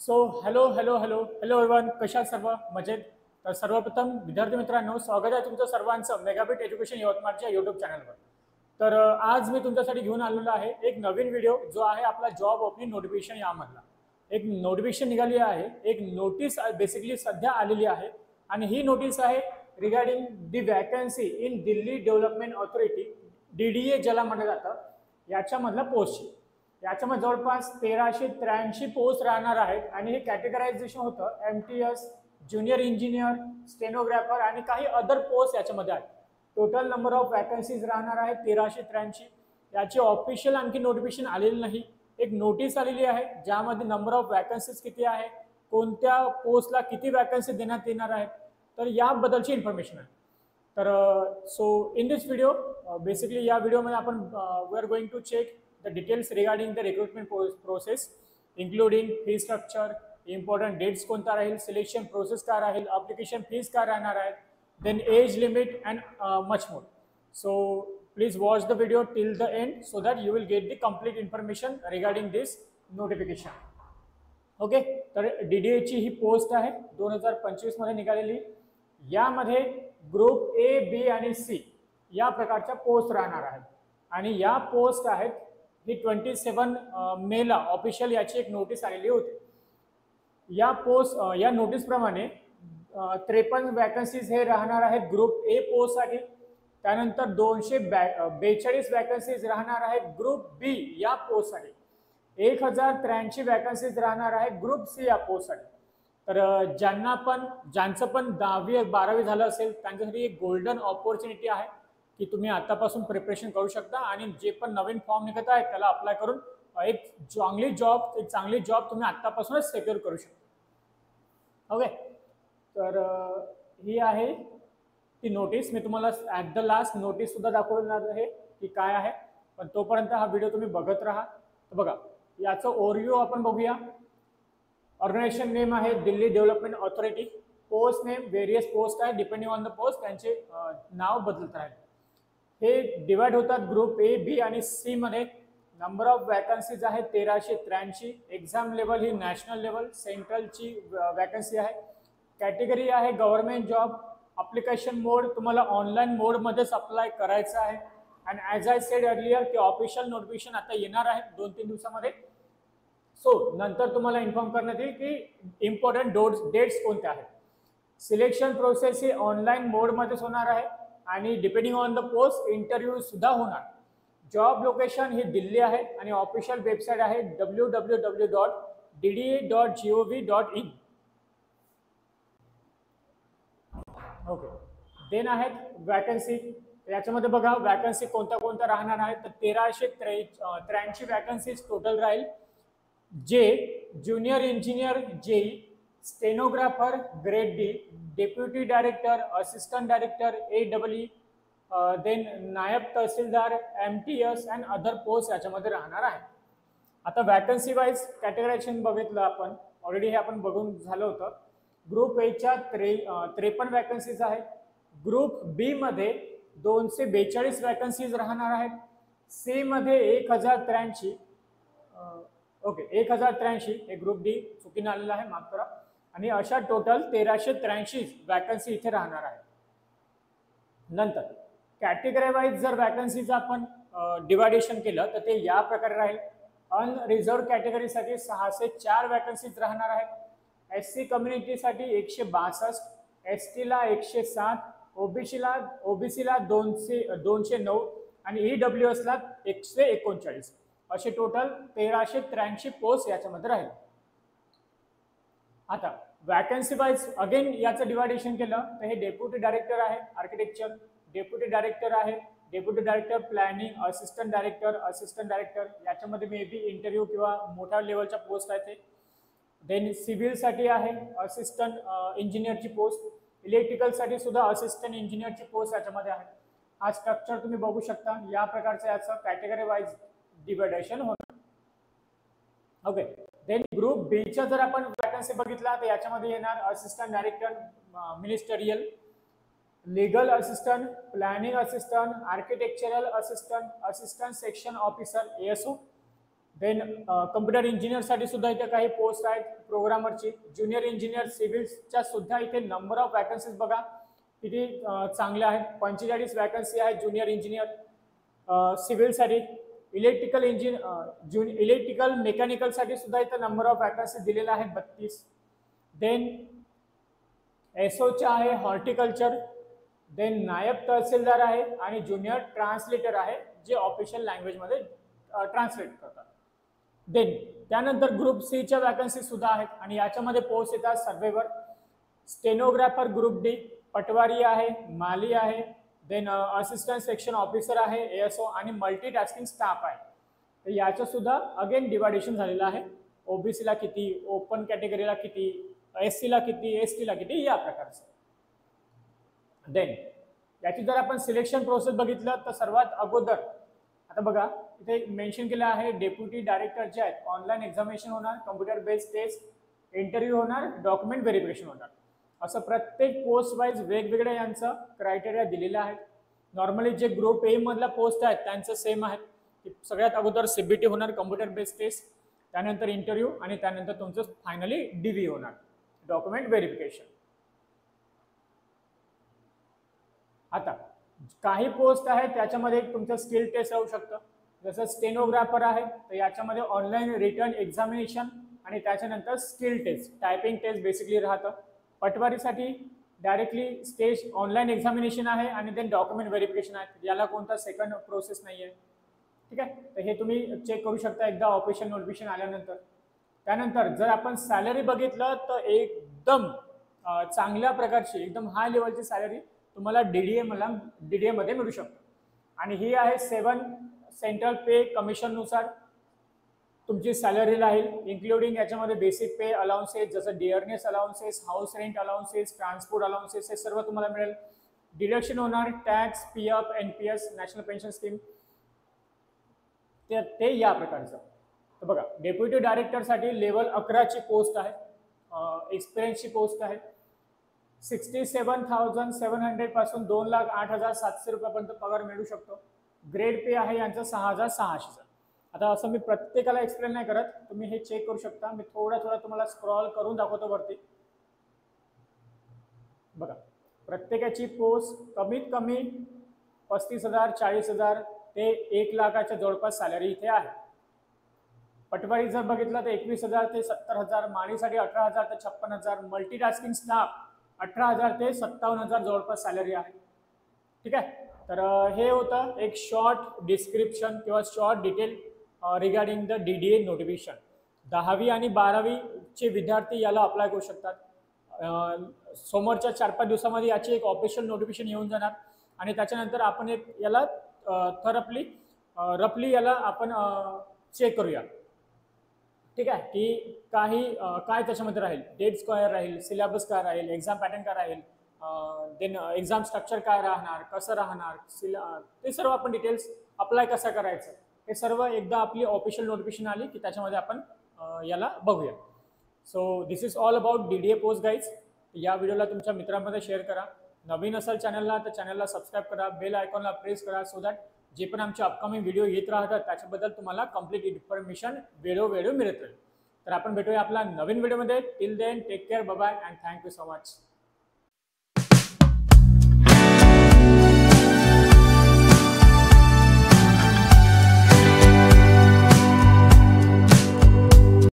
So hello everyone, कशा आहात सर्व मजेत? तर सर्वप्रथम विद्यार्थी मित्रांनो, स्वागत आहे तुमचं सर्वांचं मेगाबिट एज्युकेशन यवतमाळच्या यूट्यूब चॅनलवर. तर आज मी तुमच्यासाठी घेऊन आलेलो आहे एक नवीन व्हिडिओ, जो आहे आपला जॉब ओपनिंग नोटिफिकेशन यामधला. एक नोटिफिकेशन निघाली आहे, एक नोटीस बेसिकली सध्या आलेली आहे आणि ही नोटीस आहे regarding the vacancy in Delhi development authority, DDA ज्याला म्हटलं जातं, याच्यामधला पोस्टची. याच्यामध्ये जवळपास 1383 पोस्ट राहणार आहेत आणि हे कॅटेगरायझेशन होतं MTS, ज्युनियर इंजिनियर, स्टेनोग्राफर आणि काही अदर पोस्ट याच्यामध्ये आहेत. टोटल नंबर ऑफ वॅकन्सीज राहणार आहेत 1383. याची ऑफिशियल आणखी नोटिफिकेशन आलेली नाही. एक नोटीस आलेली आहे ज्यामध्ये नंबर ऑफ वॅकन्सीज किती आहे, कोणत्या पोस्टला किती वॅकन्सी देण्यात येणार आहेत, तर याबद्दलची इन्फॉर्मेशन आहे. तर so in this video basically या व्हिडिओमध्ये आपण we are going to check the details regarding the recruitment process, including fee structure, important dates कोणता राहील, सिलेक्शन प्रोसेस काय राहील, application fees काय राहणार आहे, then age limit and much more. So please watch the video till the end so that you will get the complete information regarding this notification. Okay, तर DDA ची ही post आहे 2025 मध्ये निघालेली. यामध्ये ग्रुप A, B आणि C या प्रकारच्या post राहणार आहेत आणि या पोस्ट आहेत ही 27 मेला ऑफिशियल याची एक नोटीस आलेली होती. या नोटीस प्रमाणे 53 वॅकन्सीज हे राहणार आहेत ग्रुप A पोस्टसाठी. त्यानंतर 242 वॅकन्सीज राहणार आहेत ग्रुप B या पोस्टसाठी. 1083 वॅकन्सीज राहणार आहेत ग्रुप C या पोस्टसाठी. तर ज्यांचं पण 10वी 12वी झालं असेल त्यांच्यासाठी एक गोल्डन ऑपॉर्च्युनिटी आहे की तुम्ही आतापासून प्रिपरेशन करू शकता आणि जे पण नवीन फॉर्म निघत आहेत त्याला अप्लाय करून एक चांगली जॉब तुम्ही आतापासूनच सिक्युअर करू शकता. ओके, तर ही आहे ती नोटीस. मी तुम्हाला ॲट द लास्ट नोटीस सुद्धा दाखवणार आहे की काय आहे, पण तोपर्यंत हा व्हिडिओ तुम्ही बघत राहा. तर बघा, याचं ओव्हरव्ह्यू आपण बघूया. ऑर्गनायझेशन नेम आहे Delhi development authority. Post name various post आहे, डिपेंडिंग ऑन द पोस्ट त्यांचे नाव बदलत राहील. हे डिवाइड होतात ग्रुप A, B आणि C मध्ये. नंबर ऑफ वॅकन्सीज आहे 1383. एक्झाम लेवल ही नॅशनल लेवल सेंट्रलची वॅकन्सी आहे. कॅटेगरी आहे गव्हर्नमेंट जॉब. अप्लिकेशन मोड तुम्हाला ऑनलाईन मोडमध्येच अप्लाय करायचं आहे. And as I said earlier की ऑफिशियल नोटिफिकेशन आता येणार आहे 2-3 दिवसामध्ये. सो नंतर तुम्हाला इन्फॉर्म करण्यात येईल की इम्पॉर्टंट डेट्स कोणत्या आहेत. सिलेक्शन प्रोसेस ही ऑनलाईन मोडमध्येच होणार आहे आणि depending on the post interview सुद्धा होणार. जॉब लोकेशन ही दिल्ली आहे आणि ऑफिशियल वेबसाईट आहे www.dda.gov.in. ओके, देन आहेत वॅकन्सी. याच्यामध्ये बघा वॅकन्सी कोणत्या राहणार आहेत. तर 1383 वॅकन्सीज टोटल राहील. जे junior engineer JE, stenographer grade D, deputy director, assistant director AEE, then naib tehsildar MTS and other post याच्यामध्ये राहणार आहे. आता वॅकन्सी वाईज कॅटेगरायझेशन बघितलं आपण ऑलरेडी, हे आपण बघून झालं होतं. ग्रुप A च्या 53 वॅकन्सीज आहेत. ग्रुप B मध्ये 242 वॅकन्सीज राहणार आहेत. C मध्ये 1083. ओके, 1083 हे ग्रुप D चुकीने आलेलं आहे, माफ करा. आणि अशा टोटल 1383 वॅकन्सी इथे राहणार आहे. नंतर कॅटेगरी वाईज जर वॅकन्सीचं आपण डिवायडेशन केलं तर ते या प्रकारे राहील. अनरिझर्व्ड कॅटेगरीसाठी 604 वॅकन्सीज राहणार आहेत. SC कम्युनिटीसाठी 162, ST ला 107, OBC ला 209 आणि EWS ला 139. असे टोटल 1383 पोस्ट याच्यामध्ये राहील. आता वॅकन्सी वाईज अगेन याचं डिवायडेशन केलं तर हे डेप्युटी डायरेक्टर आहे आर्किटेक्चर, डेप्युटी डायरेक्टर आहे, deputy director planning, assistant director याच्यामध्ये मे बी इंटरव्ह्यू किंवा मोठ्या लेवलच्या पोस्ट आहे ते. देन सिव्हिलसाठी आहे असिस्टंट इंजिनियरची पोस्ट. इलेक्ट्रिकलसाठी सुद्धा असिस्टंट इंजिनियरची पोस्ट याच्यामध्ये आहे. हा स्ट्रक्चर तुम्ही बघू शकता. या प्रकारचं याचं कॅटेगरी वाईज डिवायडेशन होणार. ओके, देन ग्रुप B च्या जर आपण वॅकन्सी बघितला तर याच्यामध्ये येणार assistant director ministerial, legal assistant, planning assistant, architectural assistant, assistant section officer ASO, then computer इंजिनियरसाठी सुद्धा इथे काही पोस्ट आहेत प्रोग्रामरची. ज्युनियर इंजिनियर सिव्हिलच्या सुद्धा इथे नंबर ऑफ वॅकन्सीज बघा किती चांगल्या आहेत. 45 वॅकन्सी आहेत ज्युनियर इंजिनियर सिव्हिलसाठी. इलेक्ट्रिकल मेकॅनिकलसाठी सुद्धा इथं नंबर ऑफ वॅकन्सी दिलेल्या आहेत 32. देन एसओच्या आहे हॉर्टिकल्चर. देन नायब तहसीलदार आहे आणि ज्युनियर ट्रान्सलेटर आहे जे ऑफिशियल लँग्वेजमध्ये ट्रान्सलेट करतात. देन त्यानंतर ग्रुप सीच्या वॅकन्सी सुद्धा आहेत आणि याच्यामध्ये पोस्ट येतात सर्वेवर, स्टेनोग्राफर ग्रुप डी, पटवारी आहे, माली आहे, देन असिस्टंट सेक्शन ऑफिसर आहे एएसओ आणि मल्टीटास्किंग स्टाफ आहे. तर याचं सुद्धा अगेन डिवायडेशन झालेलं आहे. ओबीसीला किती, ओपन कॅटेगरीला किती, एससीला किती, एसटीला किती, या प्रकारचं. देन याची जर आपण सिलेक्शन प्रोसेस बघितलं तर सर्वात अगोदर आता बघा इथे मेन्शन केलं आहे डेप्युटी डायरेक्टर जे आहेत ऑनलाईन एक्झामिनेशन होणार, कम्प्युटर बेस्ड टेस्ट, इंटरव्ह्यू होणार, डॉक्युमेंट व्हेरिफिकेशन होणार. असं प्रत्येक पोस्ट वाईज वेगवेगळ्या यांचं क्रायटेरिया दिलेलं आहे. नॉर्मली जे ग्रुप ए मधला पोस्ट आहेत त्यांचं सेम आहे. सगळ्यात अगोदर सीबीटी होणार, कम्प्युटर बेस्ड टेस्ट, त्यानंतर इंटरव्ह्यू आणि त्यानंतर तुमचं फायनली डीव्ही होणार, डॉक्युमेंट व्हेरिफिकेशन. आता काही पोस्ट आहे त्याच्यामध्ये तुमचं स्किल टेस्ट राहू शकतं. जसं स्टेनोग्राफर आहे तर याच्यामध्ये ऑनलाईन रिटर्न एक्झामिनेशन आणि त्याच्यानंतर skill test, typing test basically राहतं. पटवारीसाठी डायरेक्टली स्टेज ऑनलाईन एक्झामिनेशन आहे आणि देन डॉक्युमेंट व्हेरिफिकेशन आहे. याला कोणता सेकंड प्रोसेस नाही आहे. ठीक आहे, तर हे तुम्ही चेक करू शकता एकदा ऑफिशियल नोटिफिकेशन आल्यानंतर. त्यानंतर जर आपण सॅलरी बघितलं तर एकदम चांगल्या प्रकारची एकदम हाय लेवलची सॅलरी तुम्हाला डीडीए मध्ये मिळू शकतो. आणि ही आहे 7 सेंट्रल पे कमिशननुसार तुमची सॅलरी राहील, इन्क्लुडिंग याच्यामध्ये बेसिक पे अलाउन्सेस जसं डिअरनेस allowances, house rent allowances, transport allowances हे सर्व तुम्हाला मिळेल. डिडक्शन होणार tax, PF, NPS, national pension scheme ते या प्रकारचं. तर बघा डेप्युटी डायरेक्टरसाठी लेवल 11ची पोस्ट आहे, एक्सपिरियन्सची पोस्ट आहे. 67,700 पासून 2,08,700 रुपयापर्यंत पगार मिळू शकतो. ग्रेड पे आहे यांचं 6,600. आता असं मी प्रत्येकाला एक्सप्लेन नाही करत, तुम्ही हे चेक करू शकता. मी थोडा तुम्हाला स्क्रॉल करून दाखवतो वरती. बघा प्रत्येकाची पोस्ट कमीत कमी 35,000, 40,000 ते 1,00,000च्या जवळपास सॅलरी इथे आहे. पटवारी जर बघितलं तर 21,000 ते 70,000, मालीसाठी 18,000 ते 56,000, मल्टीटास्किंग स्टाफ 18,000 ते 57,000 जवळपास सॅलरी आहे. ठीक आहे, तर हे होतं एक शॉर्ट डिस्क्रिप्शन किंवा short detail regarding the DDA notification. 10वी आणि 12वीचे विद्यार्थी याला अप्लाय करू शकतात. समोरच्या 4-5 दिवसामध्ये याची एक ऑफिशियल नोटिफिकेशन येऊन जाणार आणि त्याच्यानंतर आपण एक याला रफली याला आपण चेक करूया. ठीक आहे, की काय त्याच्यामध्ये राहील, डेट्स काय राहील, सिलेबस काय राहील, एक्झाम पॅटर्न काय राहील, देन एक्झाम स्ट्रक्चर काय राहणार, कसं राहणार, ते सर्व आपण डिटेल्स अप्लाय कसं करायचं हे सर्व एकदा आपली ऑफिशियल नोटिफिकेशन आली की त्याच्यामध्ये आपण याला बघूया. So this is all about DDA post guys. या व्हिडिओला तुमच्या मित्रांमध्ये शेअर करा. नवीन असाल चॅनलला तर चॅनलला सबस्क्राईब करा, बेल आयकॉनला प्रेस करा, सो दॅट जे पण आमचे अपकमिंग व्हिडिओ येत राहतात त्याच्याबद्दल तुम्हाला कंप्लीट इन्फॉर्मेशन वेळोवेळी मिळत राहील. तर आपण भेटूया आपला नवीन व्हिडिओमध्ये. Till then take care, bye bye and thank you so much.